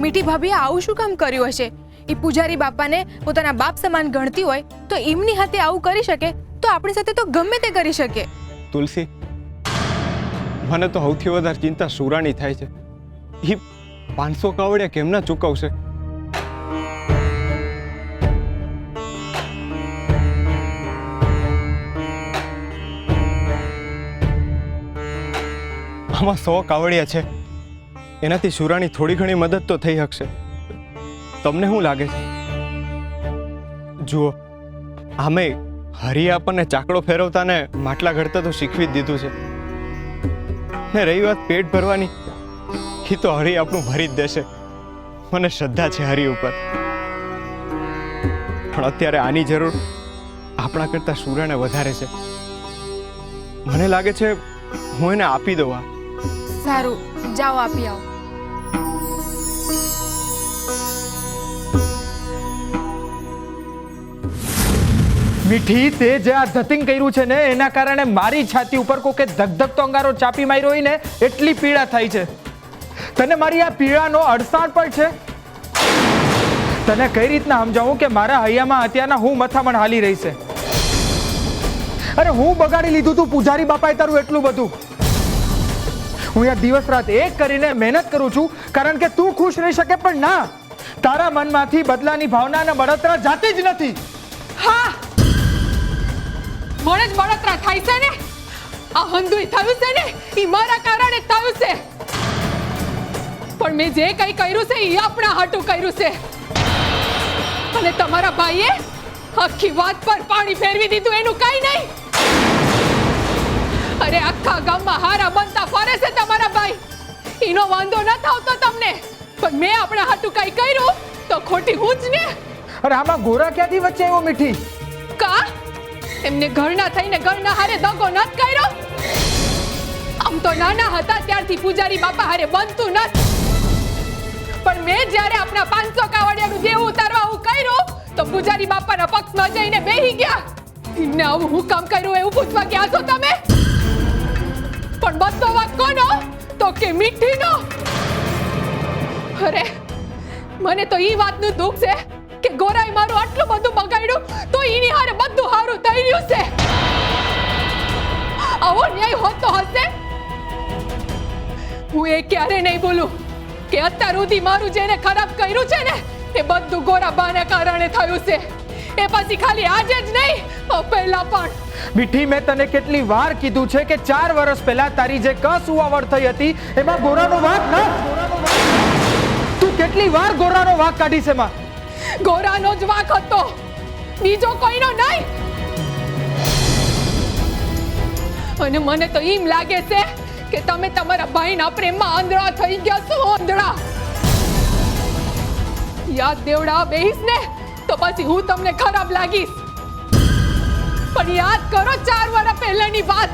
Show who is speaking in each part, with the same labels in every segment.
Speaker 1: મીઠી ભાભીએ આવું શું કામ કર્યું હશે? એ પૂજારી બાપાને પોતાના બાપ સમાન ગણતી હોય તો એમની હાથે આવું કરી શકે તો આપણી સાથે તો ગમે તે કરી શકે.
Speaker 2: તુલસી, મને તો સૌથી વધારે ચિંતા સુરાની થાય છે. એ 500 કાવડિયા કેમ ના ચૂકવશે? આમાં 100 કાવડિયા છે, એનાથી સુરાની થોડી ઘણી મદદ તો થઈ શકશે. તમને શું લાગે છે? જુઓ, આમે હરિએ આપણને ચાકડો ફેરવતા ને માટલા ઘડતા તો શીખવી જ દીધું છે. ને રહી વાત પેટ ભરવાની, એ તો હરિ આપણું ભરી જ દેશે. મને શ્રદ્ધા છે હરિ ઉપર. પણ અત્યારે આની જરૂર આપણા કરતા સુરાને વધારે છે. મને લાગે છે હું એને આપી દઉં.
Speaker 1: સારું, જાઓ આપી આવો.
Speaker 3: મીઠી, તે જે આ ધતિંગ કર્યું છે ને એના કારણે મારી છાતી ઉપર કોકે ધગધગતો અંગારો ચાપી માર્યો હોય ને એટલી પીડા થાય છે. તને મારી આ પીડાનો અડસાણ પણ છે? તને કઈ રીતના સમજાવું કે મારા હૈયામાં અત્યારના હું મથામણ હાલી રહી છે? અરે હું બગાડી લીધું તું પૂજારી બાપાએ તારું એટલું બધું. હું અહીંયા દિવસ રાત એક કરીને મહેનત કરું છું કારણ કે તું ખુશ રહી શકે, પણ ના, તારા મનમાંથી બદલાની ભાવના અને બળતરા જાતી જ નથી.
Speaker 4: હા, મને જ બળતરા થાય છે ને. આ હંધુય થયું છે ને એ મારા કારણે થયું છે. પણ મેં જે કંઈ કર્યું છે એ આપણા હાટું કર્યું છે. અને તમારા ભાઈએ આખી વાત પર પાણી ફેરવી દીધું એનું કઈ નહીં. અરે આખા ગામમાં હારા બનતા ફરે છે તમારા ભાઈ. એનો વાંધો ન આવતો તમને, પણ મેં આપણા હાટું કઈ કર્યું તો ખોટી હું જ ને.
Speaker 3: અરે આમાં ગોરા ક્યાંથી વચ્ચે આવ્યો મીઠી?
Speaker 4: કા એમને ઘરના થઈને ઘરના હારે દગો નત કર્યો? આમ તો નાના હતા ત્યારથી પૂજારી બાપા હારે બનતું નત. પણ મેં જ્યારે આપણા 500 કાવડિયાનું દેવું ઉતારવા હું કર્યું તો પૂજારી બાપાના પક્ષમાં જઈને બેહી ગયા. એમને આવું હું કામ કર્યું એવું પૂછવા ગયા છો તમે? પણ બધો વાંક કોનો? તો કે મીઠીનો. અરે મને તો ઈ વાતનું દુઃખ છે કે ગોરાઈ મારું આટલું બધું બગાડ્યું તો એની હારે બધું હારું થઈ રહ્યું છે. આવો ન્યાય હોતો હશે? હું એ ક્યારે નહીં બોલું કે અત્યાર સુધી મારું જેને ખરાબ કર્યું છે ને એ બધું ગોરા બાના કારણે થયું છે. એ પછી ખાલી આજે જ નહીં, પહેલા પણ.
Speaker 3: મીઠી, મેં તને કેટલી વાર કીધું છે કે 4 વર્ષ પહેલા તારી જે કસુવાવડ થઈ હતી એમાં ગોરાનો વાંક ન. તું કેટલી વાર ગોરાનો વાંક કાઢી છે એમાં?
Speaker 4: ગોરાનો જ વાંક હતો, બીજો કોઈનો નહીં. અને મને તો એમ લાગે છે કે તમે તમારા ભાઈના પ્રેમમાં આંધળા થઈ ગયા છો. આંધળા. યાદ દેવડા બેહીશ ને તો પછી હું તમને ખરાબ લાગીશ. પણ યાદ કરો 4 વર્ષ પહેલાની વાત.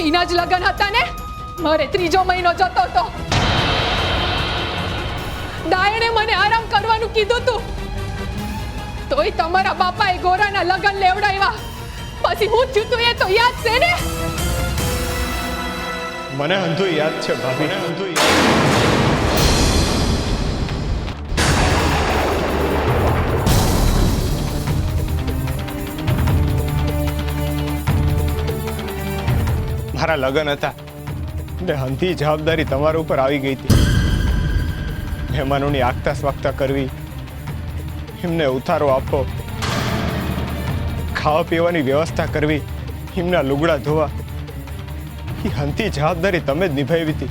Speaker 4: એના જ લગ્ન હતા ને, મારે 3જો મહિનો જતો હતો. દાયણે મને આરામ કરવાનું કીધું તું, તોય તમારા બાપાએ ગોરાના લગ્ન લેવડાવ્યા. પછી હું થયું તું એ તો યાદ છે ને?
Speaker 2: મને અંધુ યાદ છે ભાભી. મને અંધુ મારા લગ્ન હતા ને હંધી જવાબદારી તમારા ઉપર આવી ગઈ હતી. મહેમાનોની આગતા સ્વાગતા કરવી, એમને ઉતારો આપવો, ખાવા પીવાની વ્યવસ્થા કરવી, એમના લુગડા ધોવા, એ હંધી જવાબદારી તમે જ નિભાવી હતી.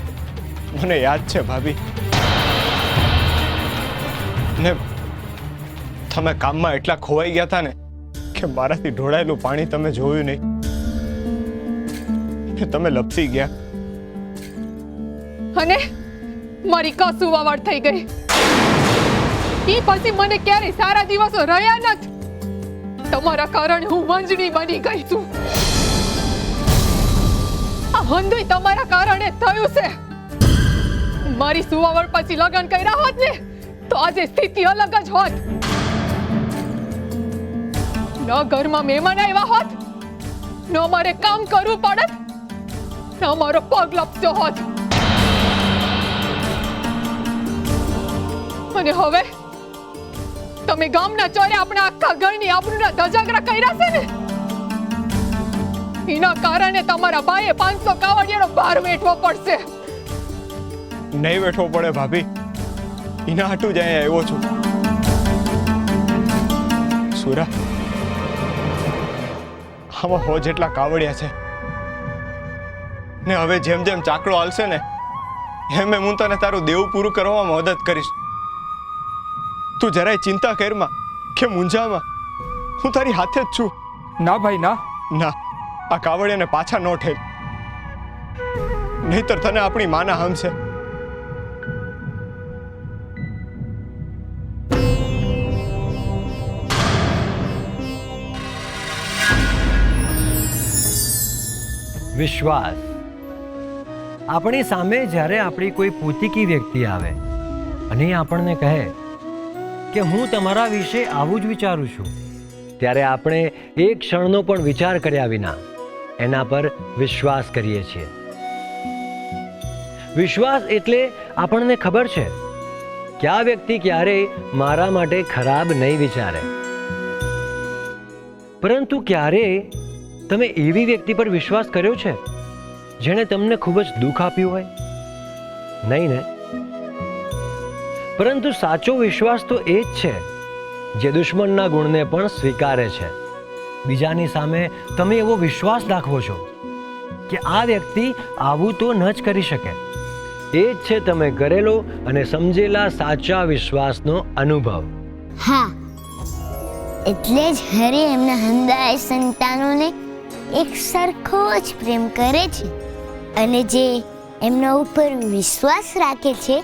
Speaker 2: મને યાદ છે ભાભી. ને તમે કામમાં એટલા ખોવાઈ ગયા હતા ને કે મારાથી ઢોળાયેલું પાણી તમે જોયું નહીં. તમે લપસી ગયા
Speaker 4: અને મારી કસુવાવડ થઈ ગઈ. ઈ પછી મને ક્યારેય સારા દિવસો રહ્યા નથી. તમારા કારણે હું વંજણી બની ગઈ છું. આ હંધુય તમારા કારણે થયું છે. મારી સુવાવડ પછી લગ્ન કર્યા હોત ને તો આજે સ્થિતિ અલગ જ હોત. ન ઘરમાં મહેમાન આવ્યા હોત, ન મારે કામ કરવું પડત, ન મારો પગ લપસ્યો હોત. અને હવે તમે ગામના ચોરે આપણા આખા ઘરની આબરૂના ધજાગરા કર્યા છે ને, એના કારણે તમારા બાએ 500 કાવડિયાનો ભાર વેઠવો પડશે.
Speaker 2: નહીં બેઠવો પડે ભાભી, એના હાટું જ અહીંયા આવ્યો છું. સુરા, આમાં 100 જેટલા કાવડિયા છે ને હવે જેમ જેમ ચાકડો હાલશે ને એમ હું તને તારું દેવું પૂરું કરવામાં મદદ કરીશ. તું જરાય ચિંતા કરમાં કે મૂંઝામાં, હું તારી હાથે જ છું.
Speaker 3: ના ભાઈ ના.
Speaker 2: ના, આ કાવડિયાને પાછા ન ઠેલ, નહીતર તને આપણી માના હમશે.
Speaker 5: વિશ્વાસ. આપણી સામે જ્યારે આપણી કોઈ પૂતિકી વ્યક્તિ આવે અને એ આપણને કહે કે હું તમારા વિશે આવું જ વિચારું છું, ત્યારે આપણે એક ક્ષણનો પણ વિચાર કર્યા વિના એના પર વિશ્વાસ કરીએ છીએ. વિશ્વાસ એટલે આપણને ખબર છે કે આ વ્યક્તિ ક્યારેય મારા માટે ખરાબ નહીં વિચારે. પરંતુ ક્યારેય તમે એવી વ્યક્તિ પર વિશ્વાસ કર્યો છે જેણે તમને ખૂબ જ દુઃખ આપ્યું હોય? નહીં ને? પરંતુ સાચો વિશ્વાસ તો એ જ છે જે દુશ્મનના ગુણને પણ સ્વીકારે છે. બીજાની સામે તમે એવો વિશ્વાસ દાખવો છો કે આ વ્યક્તિ આવું તો ન જ કરી શકે. એ જ છે તમે કરેલો અને સમજેલા સાચા વિશ્વાસનો અનુભવ.
Speaker 6: હા, એટલે જ હરે એમના હંદાય સંતાનોને એક સરખો જ પ્રેમ કરે છે અને જે એમના ઉપર વિશ્વાસ રાખે છે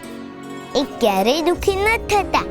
Speaker 6: એ ક્યારેય દુઃખી ન થતા.